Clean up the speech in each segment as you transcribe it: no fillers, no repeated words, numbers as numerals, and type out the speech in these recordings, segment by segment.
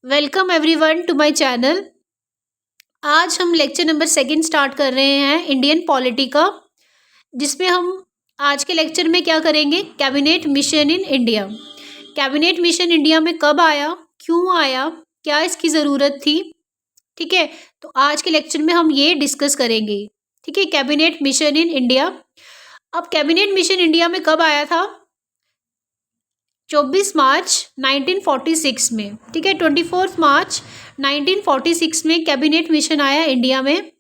Welcome everyone to my channel. आज हम lecture number 2 start कर रहे हैं इंडियन पॉलिटी का, जिसमें हम आज के लेक्चर में क्या करेंगे, cabinet mission in India. Cabinet mission India में कब आया, क्यों आया, क्या इसकी ज़रूरत थी। ठीक है, तो आज के लेक्चर में हम ये डिस्कस करेंगे। ठीक है, कैबिनेट मिशन इन इंडिया। अब कैबिनेट मिशन इंडिया में कब आया था, 24 मार्च 1946 में। ठीक है, 24 मार्च 1946 में कैबिनेट मिशन आया इंडिया में।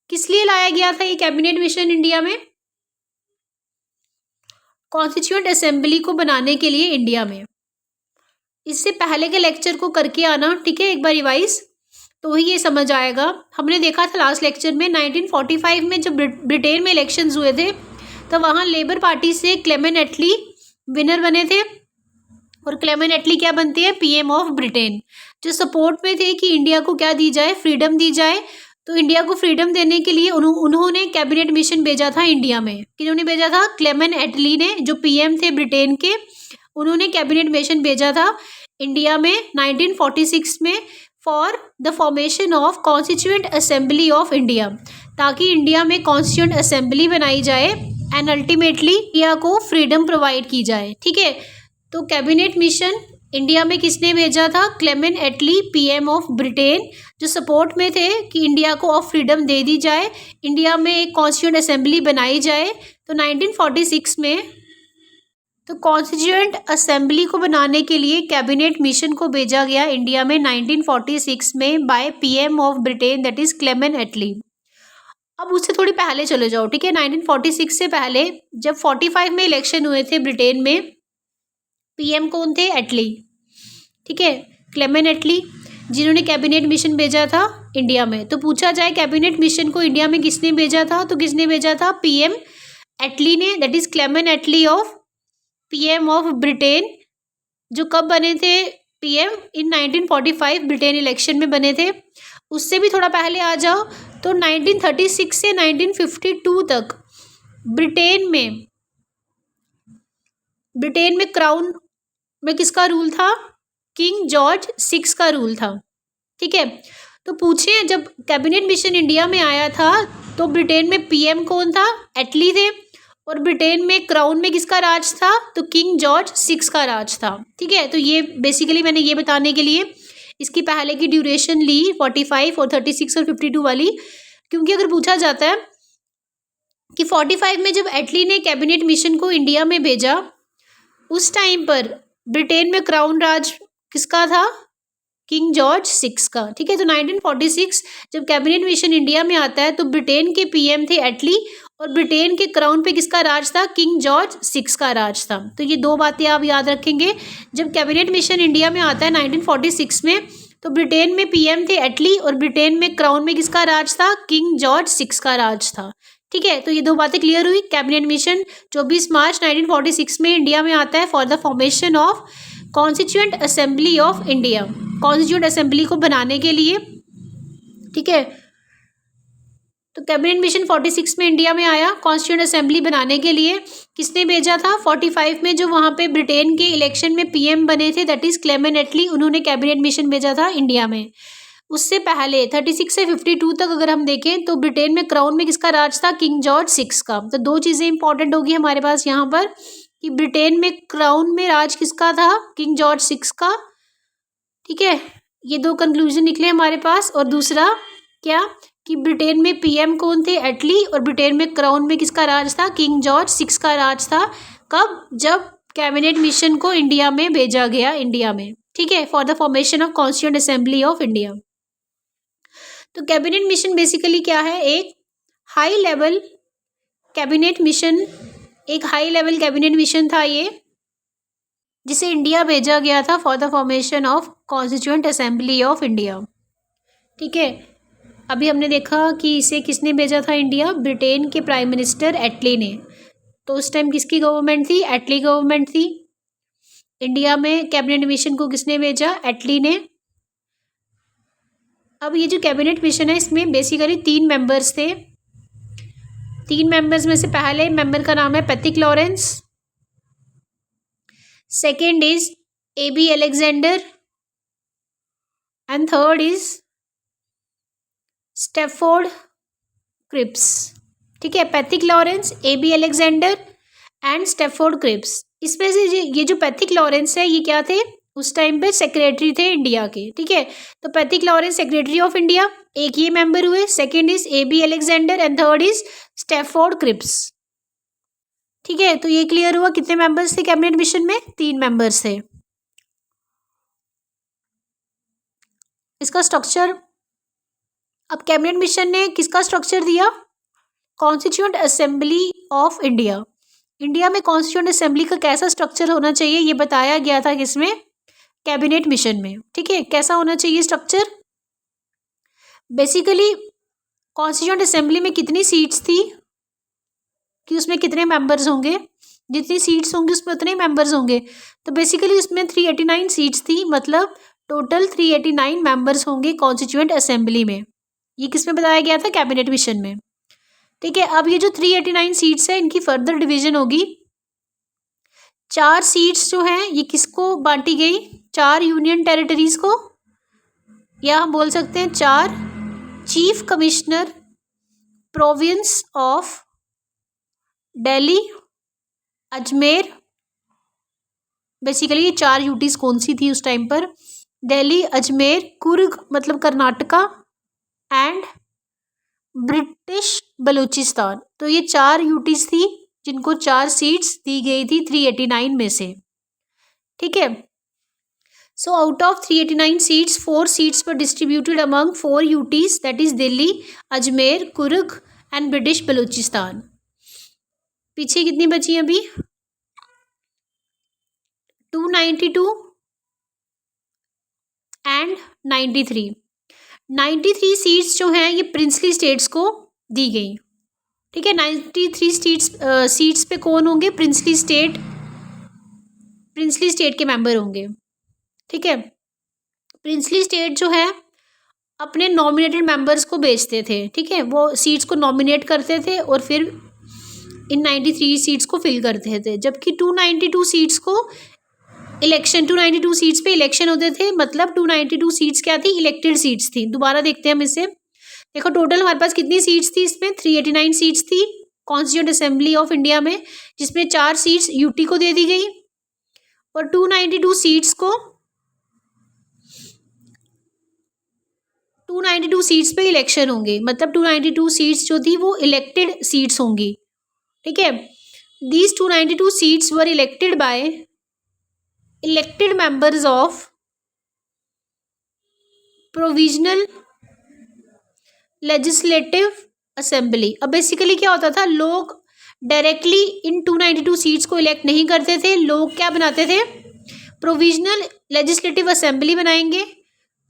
किस लिए लाया गया था ये कैबिनेट मिशन इंडिया में? कॉन्स्टिट्यूएंट असेंबली को बनाने के लिए इंडिया में। इससे पहले के लेक्चर को करके आना, ठीक है, एक बार रिवाइज, तो ही ये समझ आएगा। हमने देखा था लास्ट लेक्चर में 1945 में जब ब्रिटेन में इलेक्शंस हुए थे, तब वहाँ लेबर पार्टी से क्लेमेंट एटली विनर बने थे, और क्लेमेंट एटली क्या बनती है, पीएम ऑफ ब्रिटेन, जो सपोर्ट में थे कि इंडिया को क्या दी जाए, फ्रीडम दी जाए। तो इंडिया को फ्रीडम देने के लिए उन्होंने कैबिनेट मिशन भेजा था इंडिया में। किन्होंने भेजा था? क्लेमेंट एटली ने, जो पीएम थे ब्रिटेन के, उन्होंने कैबिनेट मिशन भेजा था इंडिया में 1946 में for the formation of constituent assembly of India, ताकि इंडिया में कॉन्स्टिट्यूएंट असेंबली बनाई जाए एंड अल्टीमेटली इंडिया को फ्रीडम प्रोवाइड की जाए। ठीक है, तो कैबिनेट मिशन इंडिया में किसने भेजा था? Clement Attlee, PM of Britain, जो सपोर्ट में थे कि इंडिया को ऑफ फ्रीडम दे दी जाए, इंडिया में एक कॉन्स्टिट्यूएंट असेंबली बनाई जाए। तो 1946 में तो कॉन्स्टिट्यूएंट असेंबली को बनाने के लिए कैबिनेट मिशन को भेजा गया इंडिया में 1946 में by PM of Britain, that is Clement Attlee. अब उससे थोड़ी पहले चले जाओ। ठीक है, 1946 से पहले जब 45 में इलेक्शन हुए थे ब्रिटेन में, पीएम कौन थे? एटली। ठीक है, क्लेमेंट एटली, जिन्होंने कैबिनेट मिशन भेजा था इंडिया में। तो पूछा जाए कैबिनेट मिशन को इंडिया में किसने भेजा था, तो किसने भेजा था? पीएम एटली ने, that is Clement Attlee of PM of Britain, जो कब बने थे पीएम? इन 1945 ब्रिटेन इलेक्शन में बने थे। उससे भी थोड़ा पहले आ जाओ तो 1936 से 1952 तक ब्रिटेन में क्राउन में किसका रूल था? किंग जॉर्ज 6 का रूल था। ठीक है, तो पूछे जब कैबिनेट मिशन इंडिया में आया था तो ब्रिटेन में पीएम कौन था? एटली थे, और ब्रिटेन में क्राउन में किसका राज था? तो किंग जॉर्ज 6 का राज था। ठीक है, तो ये बेसिकली मैंने ये बताने के लिए इसकी पहले की ड्यूरेशन ली 45 और 36 और 52 वाली, क्योंकि अगर पूछा जाता है कि 45 में जब एटली ने कैबिनेट मिशन को इंडिया में भेजा, उस टाइम पर ब्रिटेन में क्राउन राज किसका था? किंग जॉर्ज 6 का। ठीक है, तो 1946 जब कैबिनेट मिशन इंडिया में आता है तो ब्रिटेन के पीएम थे एटली, और ब्रिटेन के क्राउन पे किसका राज था? किंग जॉर्ज 6 का राज था। तो ये दो बातें आप याद रखेंगे। जब कैबिनेट मिशन इंडिया में आता है 1946 में, तो ब्रिटेन में पीएम थे एटली, और ब्रिटेन में क्राउन में किसका राज था? किंग जॉर्ज 6 का राज था। ठीक है, तो ये दो बातें क्लियर हुई। कैबिनेट मिशन 24 मार्च 1946 में इंडिया में आता है for the formation of constituent assembly of India, constituent assembly को बनाने के लिए। ठीक है, तो कैबिनेट मिशन 46 में इंडिया में आया कॉन्स्टिट्यूएंट असेंबली बनाने के लिए। किसने भेजा था? 45 में जो वहाँ पे ब्रिटेन के इलेक्शन में पीएम बने थे, दैट इज क्लेमेंट एटली, उन्होंने कैबिनेट मिशन भेजा था इंडिया में। उससे पहले 36 से 52 तक अगर हम देखें तो ब्रिटेन में क्राउन में किसका राज था? किंग जॉर्ज 6 का। तो दो चीज़ें इंपॉर्टेंट होगी हमारे पास यहाँ पर, कि ब्रिटेन में क्राउन में राज किसका था? किंग जॉर्ज 6 का। ठीक है, ये दो कंक्लूजन निकले हमारे पास। और दूसरा क्या, कि ब्रिटेन में पीएम कौन थे? एटली, और ब्रिटेन में क्राउन में किसका राज था? किंग जॉर्ज 6 का राज था। कब? जब कैबिनेट मिशन को इंडिया में भेजा गया इंडिया में। ठीक है, for the formation of constituent assembly of India. तो कैबिनेट मिशन बेसिकली क्या है? एक हाई लेवल कैबिनेट मिशन, एक हाई लेवल कैबिनेट मिशन था ये, जिसे इंडिया भेजा गया था for the formation of constituent assembly of India. ठीक है, अभी हमने देखा कि इसे किसने भेजा था इंडिया? ब्रिटेन के प्राइम मिनिस्टर एटली ने। तो उस टाइम किसकी गवर्नमेंट थी? एटली गवर्नमेंट थी। इंडिया में कैबिनेट मिशन को किसने भेजा? एटली ने। अब ये जो कैबिनेट मिशन है, इसमें बेसिकली 3 मेंबर्स थे। 3 मेंबर्स में से पहले मेंबर का नाम है Patrick Lawrence, second is AB Alexander, and third is Stafford Cripps. ठीक है, Pethick Lawrence, AB Alexander and Stafford Cripps. इसमें से ये जो पैथिक लॉरेंस है ये क्या थे, उस टाइम पे सेक्रेटरी थे इंडिया के। ठीक है, तो Pethick Lawrence secretary of India, एक ये मेंबर हुए। Second is AB Alexander and third is Stafford Cripps. ठीक है, तो ये क्लियर हुआ कितने मेंबर्स थे कैबिनेट मिशन में, 3 मेंबर्स थे। इसका स्ट्रक्चर, अब कैबिनेट मिशन ने किसका स्ट्रक्चर दिया, constituent assembly of India. India में कॉन्स्टिट्यूएंट असेंबली का कैसा स्ट्रक्चर होना चाहिए ये बताया गया था किसमें, कैबिनेट मिशन में। ठीक है, कैसा होना चाहिए स्ट्रक्चर, बेसिकली कॉन्स्टिट्यूएंट असेंबली में कितनी सीट्स थी कि उसमें कितने मेंबर्स होंगे, जितनी सीट्स होंगी उसमें उतने ही मेंबर्स होंगे। तो बेसिकली उसमें 389 सीट्स थी, मतलब टोटल 389 मेंबर्स होंगे कॉन्स्टिट्यूएंट असेंबली में। ये किस में बताया गया था, कैबिनेट मिशन में। ठीक है, अब ये जो 389 सीट्स है इनकी फर्दर डिवीजन होगी। 4 सीट्स जो हैं ये किसको बांटी गई, 4 यूनियन टेरिटरीज को, या हम बोल सकते हैं 4 chief commissioner province of Delhi, Ajmer. Basically ये 4 यूटीज कौन सी थी उस टाइम पर, दिल्ली, अजमेर, कुर्ग मतलब कर्नाटका एंड ब्रिटिश बलूचिस्तान। तो ये 4 यूटीज थी जिनको 4 सीट्स दी गई थी 389 में से। ठीक है, so out of 389 seats 4 seats were distributed among 4 UTs, that is Delhi, Ajmer, Coorg and British Balochistan. पीछे कितनी बची अभी, 292 एंड 93 सीट्स जो हैं ये प्रिंसली स्टेट्स को दी गई। ठीक है, 93 सीट्स पे कौन होंगे, प्रिंसली स्टेट के मेंबर होंगे। ठीक है, प्रिंसली स्टेट जो है अपने नॉमिनेटेड मेंबर्स को भेजते थे। ठीक है, वो सीट्स को नॉमिनेट करते थे और फिर इन 93 सीट्स को फिल करते थे, जबकि 292 सीट्स को इलेक्शन, 292 सीट्स पे इलेक्शन होते थे, मतलब 292 सीट्स क्या थी, इलेक्टेड सीट्स थी। दोबारा देखते हैं हम इसे, देखो टोटल हमारे पास कितनी सीट्स थी इसमें, 389 सीट्स थी कॉन्स्टिट्यूएंट असेंबली ऑफ इंडिया में, जिसमें 4 सीट्स यूटी को दे दी गई और 292 सीट्स को 292 सीट्स पे इलेक्शन होंगे, मतलब 292 सीट्स जो थी वो इलेक्टेड सीट्स होंगी। ठीक है, these 292 seats were elected by elected members of provisional legislative assembly. अब बेसिकली क्या होता था, लोग डायरेक्टली इन 292 सीट्स को इलेक्ट नहीं करते थे, लोग क्या बनाते थे, प्रोविजनल लेजिस्लेटिव असेंबली बनाएंगे,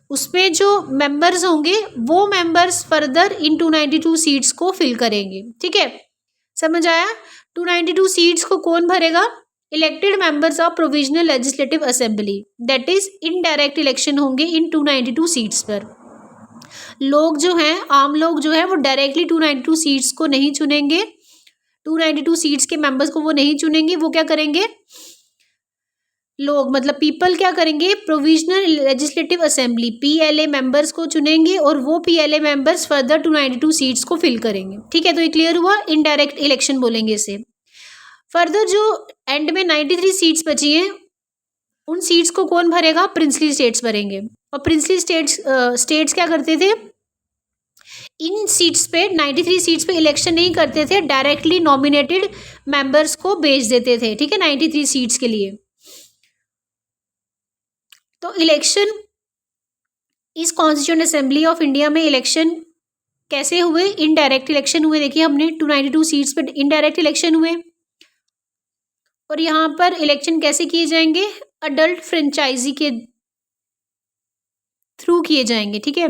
उसमें जो मेंबर्स होंगे वो मेंबर्स फर्दर इन 292 सीट्स को फिल करेंगे। ठीक है, समझ आया, 292 सीट्स को कौन भरेगा, elected members of provisional legislative assembly, that is indirect election होंगे इन 292 सीट्स पर। लोग जो हैं, आम लोग जो है वो डायरेक्टली 292 सीट्स को नहीं चुनेंगे, 292 सीट्स के मेंबर्स को वो नहीं चुनेंगे, वो क्या करेंगे, लोग मतलब पीपल क्या करेंगे, provisional legislative assembly PLA members को चुनेंगे और वो PLA मेंबर्स फर्दर 292 सीट्स को फिल करेंगे। ठीक है, तो ये क्लियर हुआ, इनडायरेक्ट इलेक्शन बोलेंगे इसे। फर्दर जो एंड में 93 सीट्स बची हैं उन सीट्स को कौन भरेगा, प्रिंसली स्टेट्स भरेंगे। और प्रिंसली स्टेट्स क्या करते थे, इन सीट्स पे 93 सीट्स पे इलेक्शन नहीं करते थे, डायरेक्टली नॉमिनेटेड मेंबर्स को भेज देते थे। ठीक है, 93 सीट्स के लिए। तो इलेक्शन इस कॉन्स्टिट्यूएंट असेंबली ऑफ इंडिया में इलेक्शन कैसे हुए, इनडायरेक्ट इलेक्शन हुए। देखिए हमने 292 सीट्स पे इनडायरेक्ट इलेक्शन हुए और यहाँ पर इलेक्शन कैसे किए जाएंगे, अडल्ट फ्रेंचाइजी के थ्रू किए जाएंगे। ठीक है,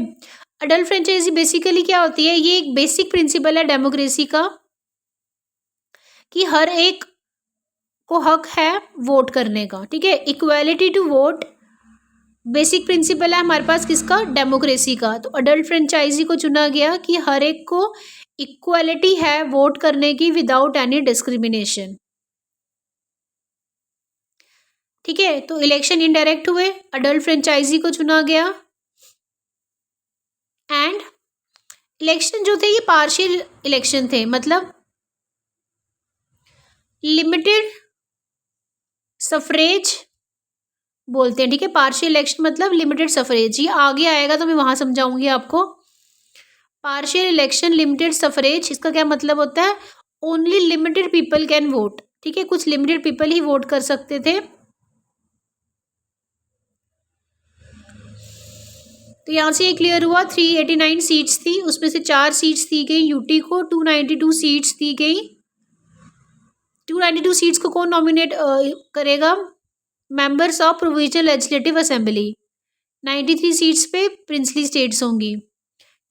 अडल्ट फ्रेंचाइजी बेसिकली क्या होती है, ये एक बेसिक प्रिंसिपल है डेमोक्रेसी का कि हर एक को हक है वोट करने का। ठीक है, equality to vote basic principle है हमारे पास किसका, डेमोक्रेसी का। तो अडल्ट फ्रेंचाइजी को चुना गया कि हर एक को इक्वालिटी है वोट करने की विदाउट एनी डिस्क्रिमिनेशन। ठीक है, तो इलेक्शन इनडायरेक्ट हुए, अडल्ट फ्रेंचाइजी को चुना गया एंड इलेक्शन जो थे ये पार्शियल इलेक्शन थे, मतलब लिमिटेड सफरेज बोलते हैं, ठीक है। पार्शियल इलेक्शन मतलब लिमिटेड सफरेज, ये आगे आएगा तो मैं वहां समझाऊंगी आपको। पार्शियल इलेक्शन लिमिटेड सफरेज, इसका क्या मतलब होता है? Only limited people can vote, ठीक है, कुछ लिमिटेड पीपल ही वोट कर सकते थे। तो यहाँ से ये क्लियर हुआ 389 सीट्स थी, उसमें से 4 सीट्स दी गई यूटी को, 292 सीट्स दी गई। 292 सीट्स को कौन नॉमिनेट करेगा? Members of provisional legislative assembly. 93 seats पे प्रिंसली स्टेट्स होंगी,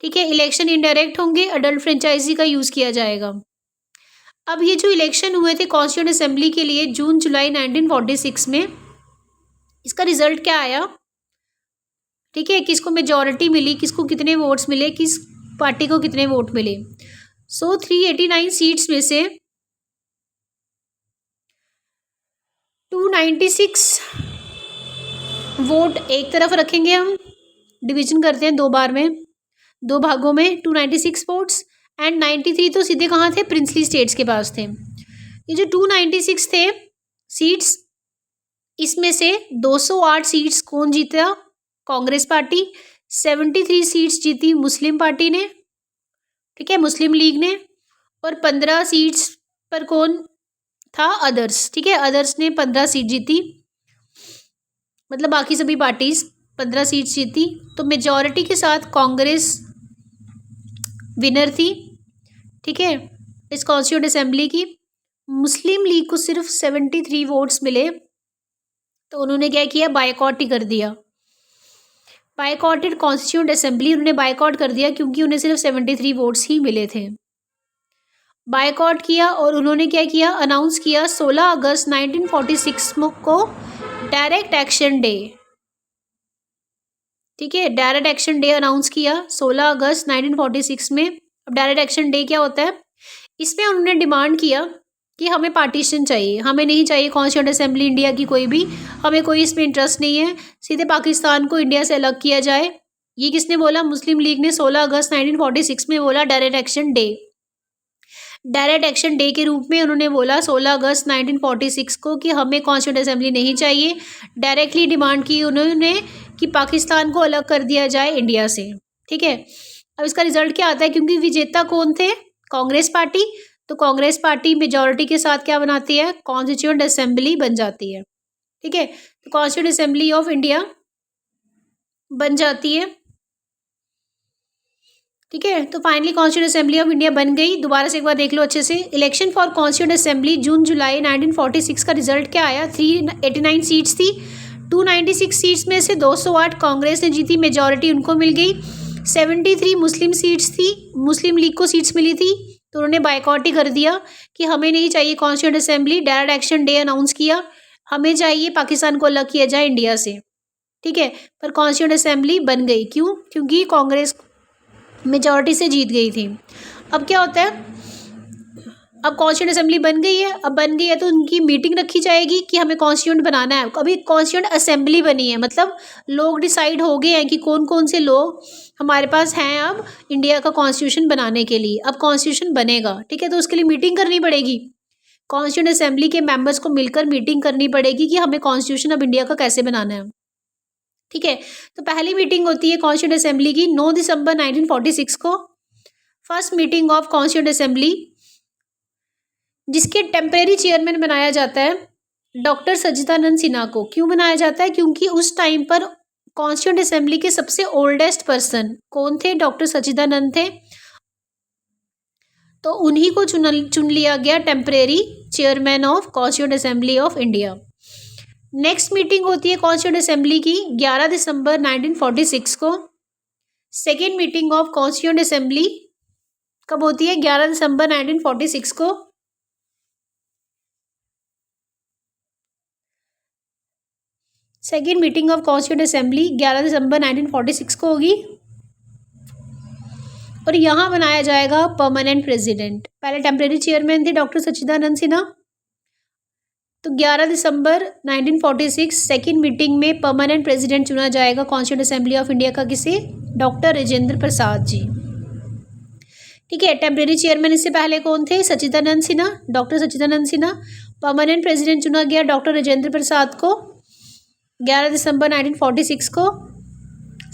ठीक है। इलेक्शन इनडायरेक्ट होंगे, अडल्ट फ्रेंचाइजी का यूज़ किया जाएगा। अब ये जो इलेक्शन हुए थे कॉन्स्टिट्यूएंट असेंबली के लिए जून जुलाई 1946 में, इसका रिजल्ट क्या आया, ठीक है, किसको मेजॉरिटी मिली, किसको कितने वोट्स मिले, किस पार्टी को कितने वोट मिले। सो 389 सीट्स में से 296 वोट एक तरफ रखेंगे, हम डिवीजन करते हैं 2 बार में, 2 भागों में, 296 वोट्स, एंड 93 तो सीधे कहाँ थे? प्रिंसली स्टेट्स के पास थे। ये जो 296 थे सीट्स, इसमें से 208 सीट्स कौन जीता? कांग्रेस पार्टी। 73 सीट्स जीती मुस्लिम पार्टी ने, ठीक है, मुस्लिम लीग ने। और 15 सीट्स पर कौन था? अदर्स, ठीक है, अदर्स ने 15 सीट जीती, मतलब बाकी सभी पार्टीज 15 सीट्स जीती। तो मेजॉरिटी के साथ कांग्रेस विनर थी, ठीक है, इस कॉन्स्टिट्यूएंट असेंबली की। मुस्लिम लीग को सिर्फ 73 वोट्स मिले, तो उन्होंने क्या किया? बायकॉट ही कर दिया। बायकॉटेड कॉन्स्टिट्यूएंट असेंबली, उन्होंने बायकॉट कर दिया क्योंकि उन्हें सिर्फ 73 वोट्स ही मिले थे। बायकॉट किया और उन्होंने क्या किया? अनाउंस किया 16 अगस्त 1946 को डायरेक्ट एक्शन डे, ठीक है, डायरेक्ट एक्शन डे अनाउंस किया 16 अगस्त 1946 में। अब डायरेक्ट एक्शन डे क्या होता है? इसमें उन्होंने डिमांड किया कि हमें पार्टीशन चाहिए, हमें नहीं चाहिए कॉन्स्टिट्यूएंट असेंबली इंडिया की कोई भी, हमें कोई इसमें इंटरेस्ट नहीं है, सीधे पाकिस्तान को इंडिया से अलग किया जाए। ये किसने बोला? मुस्लिम लीग ने 16 अगस्त 1946 में बोला direct action day. Direct action day के रूप में उन्होंने बोला 16 अगस्त 1946 को कि हमें कॉन्स्टिट्यूएंट असेंबली नहीं चाहिए। डायरेक्टली डिमांड की उन्होंने कि पाकिस्तान को अलग कर दिया जाए इंडिया से, ठीक है। अब इसका रिजल्ट क्या आता है? क्योंकि विजेता कौन थे? कांग्रेस पार्टी। तो कांग्रेस पार्टी मेजॉरिटी के साथ क्या बनाती है? कॉन्स्टिट्यूएंट असेंबली बन जाती है, ठीक है। तो कॉन्स्टिट्यूएंट असेंबली ऑफ इंडिया बन जाती है, ठीक है। तो finally constituent assembly of India बन गई। दोबारा से एक बार देख लो अच्छे से। इलेक्शन फॉर कॉन्स्टिट्यूएंट असेंबली जून जुलाई 1946 का रिजल्ट क्या आया? 389 सीट्स थी, 296 सीट्स में से 208 कांग्रेस ने जीती, मेजॉरिटी उनको मिल गई। 73 मुस्लिम सीट्स थी, मुस्लिम लीग को सीट्स मिली थी, तो उन्होंने बायकॉट ही कर दिया कि हमें नहीं चाहिए constituent assembly. Direct action day announce किया, हमें चाहिए पाकिस्तान को अलग किया जाए इंडिया से, ठीक है। पर कॉन्स्टिट्यूएंट असेंबली बन गई, क्यों? क्योंकि कांग्रेस मेजॉरिटी से जीत गई थी। अब क्या होता है? अब कॉन्स्टिट्यूएंट असेंबली बन गई है, अब बन गई है तो उनकी मीटिंग रखी जाएगी कि हमें कॉन्स्टिट्यूएंट बनाना है। अभी कॉन्स्टिट्यूएंट असेंबली बनी है, मतलब लोग डिसाइड हो गए हैं कि कौन कौन से लोग हमारे पास हैं अब इंडिया का कॉन्स्टिट्यूशन बनाने के लिए। अब कॉन्स्टिट्यूशन बनेगा, ठीक है, तो उसके लिए मीटिंग करनी पड़ेगी। कॉन्स्टिट्यूएंट असेंबली के मेंबर्स को मिलकर मीटिंग करनी पड़ेगी कि हमें कॉन्स्टिट्यूशन अब इंडिया का कैसे बनाना है, ठीक है। तो पहली मीटिंग होती है कॉन्स्टिट्यूएंट असेंबली की 9 दिसंबर 1946 को। First meeting of constituent assembly, जिसके टेम्परेरी चेयरमैन बनाया जाता है डॉक्टर सच्चिदानंद सिन्हा को। क्यों बनाया जाता है? क्योंकि उस टाइम पर कॉन्स्टिट्यूएंट असेंबली के सबसे ओल्डेस्ट पर्सन कौन थे? डॉक्टर सच्चिदानंद थे, तो उन्हीं को चुन लिया गया temporary chairman of constituent assembly of India. Next meeting होती है कॉन्स्टिट्यूएंट असेंबली की 11 दिसंबर 1946 को। Second meeting of constituent assembly कब होती है? 11 दिसंबर 1946 को। Second meeting of constituent assembly 11 दिसंबर 1946 को होगी, और यहाँ बनाया जाएगा परमानेंट प्रेसिडेंट। पहले टेम्परेरी चेयरमैन थे डॉक्टर सच्चिदानंद सिन्हा, तो 11 दिसंबर 1946 सेकेंड मीटिंग में परमानेंट प्रेसिडेंट चुना जाएगा कॉन्स्टिट्यूएंट असेंबली ऑफ इंडिया का। किसे? डॉक्टर राजेंद्र प्रसाद जी। ठीक है, टेम्परेरी चेयरमैन इससे पहले कौन थे? सच्चिदानंद सिन्हा, डॉक्टर सच्चिदानंद सिन्हा। परमानेंट प्रेसिडेंट चुना गया डॉक्टर राजेंद्र प्रसाद को 11 दिसंबर 1946 को।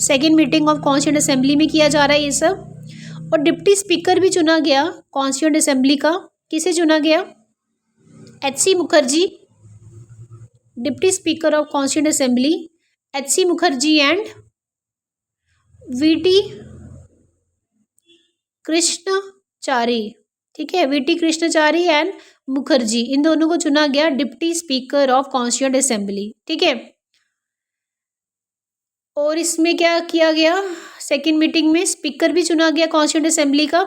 Second meeting of constituent assembly में किया जा रहा है ये सब। और डिप्टी स्पीकर भी चुना गया कॉन्स्टिट्यूएंट असेंबली का। किसे चुना गया? H C. Mukherjee, deputy speaker of constituent assembly H C. Mukherjee and V T. Krishnachari. ठीक है, वी.टी. कृष्णचारी एंड मुखर्जी, इन दोनों को चुना गया deputy speaker of constituent assembly. ठीक है, और इसमें क्या किया गया? सेकेंड मीटिंग में स्पीकर भी चुना गया कॉन्स्टिट्यूएंट असेंबली का।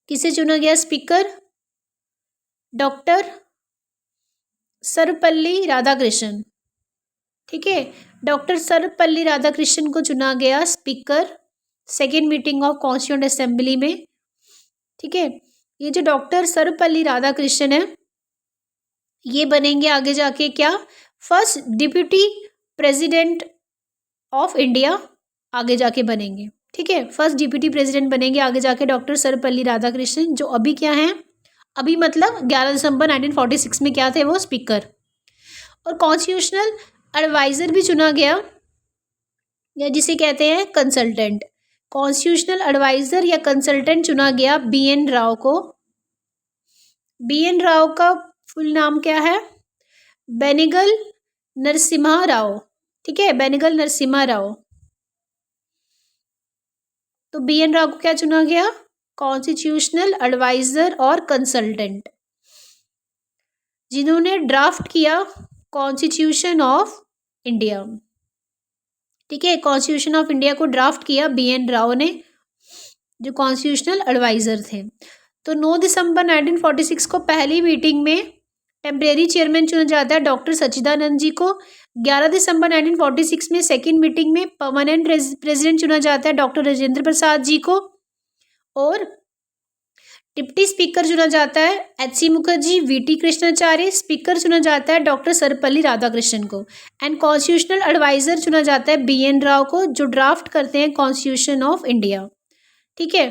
किसे चुना गया स्पीकर? डॉक्टर सर्वपल्ली राधाकृष्णन। ठीक है, डॉक्टर सर्वपल्ली राधाकृष्णन को चुना गया speaker second meeting of constituent assembly में। ठीक है, ये जो डॉक्टर सर्वपल्ली राधाकृष्णन है ये बनेंगे आगे जाके क्या? First deputy president of India आगे जाके बनेंगे। ठीक है, फर्स्ट डिप्यूटी प्रेसिडेंट बनेंगे आगे जाके डॉक्टर सर्वपल्ली राधाकृष्णन, जो अभी क्या हैं? अभी मतलब 11 दिसंबर 1946 में क्या थे? वो स्पीकर। और कॉन्स्टिट्यूशनल एडवाइज़र भी चुना गया, या जिसे कहते हैं कंसल्टेंट। कॉन्स्टिट्यूशनल एडवाइज़र या कंसल्टेंट चुना गया बी.एन. राव को। बी.एन. राव का फुल नाम क्या है? बेनेगल नरसिम्हा राव। ठीक है, बेनेगल नरसिम्हा राव। तो बी.एन. राव को क्या चुना गया? कॉन्स्टिट्यूशनल एडवाइज़र और कंसल्टेंट, जिन्होंने ड्राफ्ट किया कॉन्स्टिट्यूशन ऑफ इंडिया। ठीक है, कॉन्स्टिट्यूशन ऑफ इंडिया को ड्राफ्ट किया बी.एन. राव ने, जो कॉन्स्टिट्यूशनल एडवाइज़र थे। तो 9 दिसंबर 1946 को पहली मीटिंग में टेम्परेरी चेयरमैन चुना जाता है डॉक्टर सच्चिदानंद जी को। 11 दिसंबर 1946 में सेकेंड मीटिंग में परमानेंट प्रेसिडेंट चुना जाता है डॉक्टर राजेंद्र प्रसाद जी को। और डिप्टी स्पीकर चुना जाता है एच.सी. मुखर्जी, वी.टी. कृष्णाचार्य। स्पीकर चुना जाता है डॉक्टर सर्वपल्ली राधाकृष्णन को। एंड कॉन्स्टिट्यूशनल एडवाइज़र चुना जाता है बी.एन. राव को, जो ड्राफ्ट करते हैं कॉन्स्टिट्यूशन ऑफ इंडिया। ठीक है,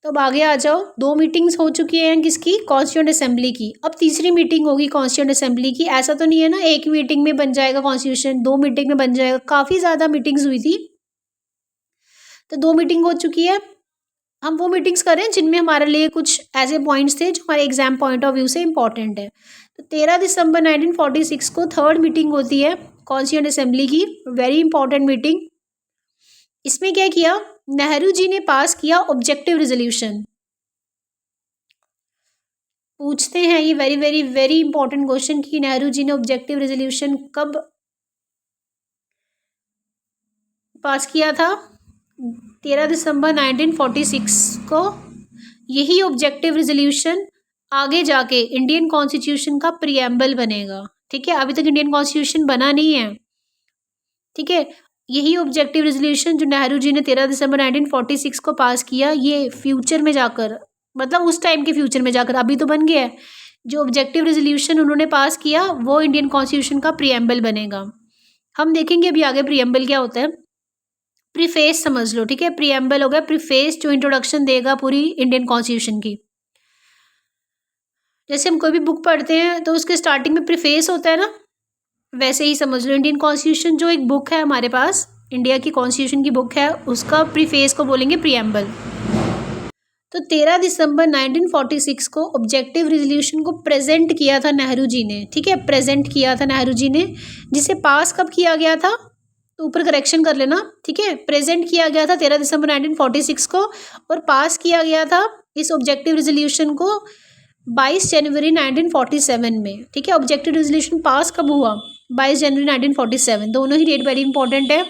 तो अब आगे आ जाओ। 2 मीटिंग्स हो चुकी हैं किसकी? कॉन्स्टिट्यूएंट असेंबली की। अब तीसरी मीटिंग होगी कॉन्स्टिट्यूएंट असेंबली की। ऐसा तो नहीं है ना एक मीटिंग में बन जाएगा कॉन्स्टिट्यूशन, 2 मीटिंग में बन जाएगा। काफ़ी ज़्यादा मीटिंग्स हुई थी, तो 2 मीटिंग हो चुकी है। हम वो मीटिंग्स करें जिनमें हमारे लिए कुछ ऐसे पॉइंट्स थे जो हमारे एग्जाम पॉइंट ऑफ व्यू से इंपॉर्टेंट है। तो 13 दिसंबर 1946 को थर्ड मीटिंग होती है कॉन्स्टिट्यूएंट असेंबली की, वेरी इंपॉर्टेंट मीटिंग। इसमें क्या किया? नेहरू जी ने पास किया ऑब्जेक्टिव रेजोल्यूशन। पूछते हैं ये very very very important question कि नेहरू जी ने ऑब्जेक्टिव रेजोल्यूशन कब पास किया था? 13 दिसंबर 1946 को। यही ऑब्जेक्टिव रेजोल्यूशन आगे जाके इंडियन कॉन्स्टिट्यूशन का प्रीएम्बल बनेगा। ठीक है, अभी तक इंडियन कॉन्स्टिट्यूशन बना नहीं है। ठीक है, यही ऑब्जेक्टिव रेजोल्यूशन जो नेहरू जी ने 13 दिसंबर 1946 को पास किया, ये फ्यूचर में जाकर, मतलब उस टाइम के फ्यूचर में जाकर, अभी तो बन गया है, जो ऑब्जेक्टिव रेजोल्यूशन उन्होंने पास किया वो इंडियन कॉन्स्टिट्यूशन का प्रीएम्बल बनेगा। हम देखेंगे अभी आगे प्रीएम्बल क्या होता है। प्रीफेस समझ लो। ठीक है, प्रीएम्बल हो गया प्रीफेस, जो इंट्रोडक्शन देगा पूरी इंडियन कॉन्स्टिट्यूशन की। जैसे हम कोई भी बुक पढ़ते हैं तो उसके स्टार्टिंग में प्रीफेस होता है ना, वैसे ही समझ लो इंडियन कॉन्स्टिट्यूशन जो एक बुक है हमारे पास, इंडिया की कॉन्स्टिट्यूशन की बुक है, उसका प्रीफेस को बोलेंगे प्रीएम्बल। तो 13 दिसंबर 1946 को ऑब्जेक्टिव रेजोल्यूशन को प्रेजेंट किया था नेहरू जी ने। ठीक है, प्रेजेंट किया था नेहरू जी ने, जिसे पास कब किया गया था? तो ऊपर करेक्शन कर लेना। ठीक है, प्रेजेंट किया गया था 13 दिसंबर 1946 को, और पास किया गया था इस ऑब्जेक्टिव रेजोल्यूशन को 22 जनवरी 1947 में। ठीक है, ऑब्जेक्टिव रेजोल्यूशन पास कब हुआ? 22 जनवरी 1947। दोनों ही डेट वेरी इंपॉर्टेंट है।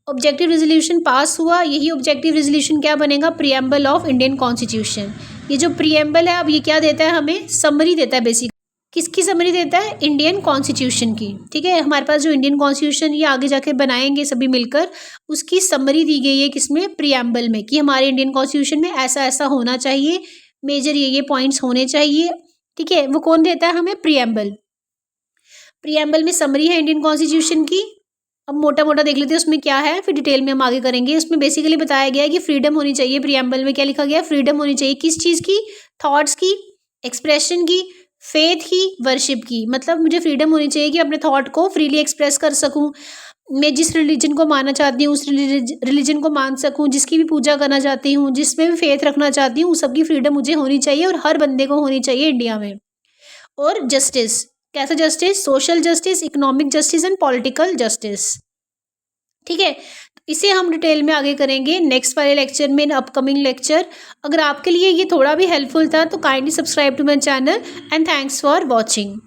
ऑब्जेक्टिव रेजोल्यूशन पास हुआ, यही ऑब्जेक्टिव रेजोल्यूशन क्या बनेगा? Preamble of Indian constitution. ये जो प्रीएम्बल है अब ये क्या देता है? हमें समरी देता है। बेसिक किसकी समरी देता है? इंडियन कॉन्स्टिट्यूशन की। ठीक है, हमारे पास जो इंडियन कॉन्स्टिट्यूशन ये आगे जाके बनाएंगे सभी मिलकर, उसकी समरी दी गई है किसमें? प्रीएम्बल में, कि हमारे इंडियन कॉन्स्टिट्यूशन में ऐसा ऐसा होना चाहिए, मेजर ये पॉइंट्स होने चाहिए। ठीक है, वो कौन देता है हमें? प्रीएम्बल। प्रीएम्बल में समरी है इंडियन कॉन्स्टिट्यूशन की, अब मोटा मोटा देख लेते हैं उसमें क्या है, फिर डिटेल में हम आगे करेंगे। उसमें बेसिकली बताया गया है कि फ्रीडम होनी चाहिए। प्रीएम्बल में क्या लिखा गया है, फ्रीडम होनी चाहिए किस चीज़ की, थॉट्स की, एक्सप्रेशन की, फेथ की, वर्शिप की। मतलब मुझे फ्रीडम होनी चाहिए कि अपने थॉट को फ्रीली एक्सप्रेस कर सकूं, मैं जिस रिलीजन को मानना चाहती हूँ उस रिलीजन को मान सकूँ, जिसकी भी पूजा करना चाहती हूँ, जिसमें भी फेथ रखना चाहती हूँ, उस सबकी फ्रीडम मुझे होनी चाहिए और हर बंदे को होनी चाहिए इंडिया में। और जस्टिस, कैसा justice, social justice, economic justice and political justice. ठीक है, इसे हम डिटेल में आगे करेंगे नेक्स्ट वाले लेक्चर में, अपकमिंग लेक्चर। अगर आपके लिए ये थोड़ा भी हेल्पफुल था तो kindly subscribe to my channel and thanks for watching.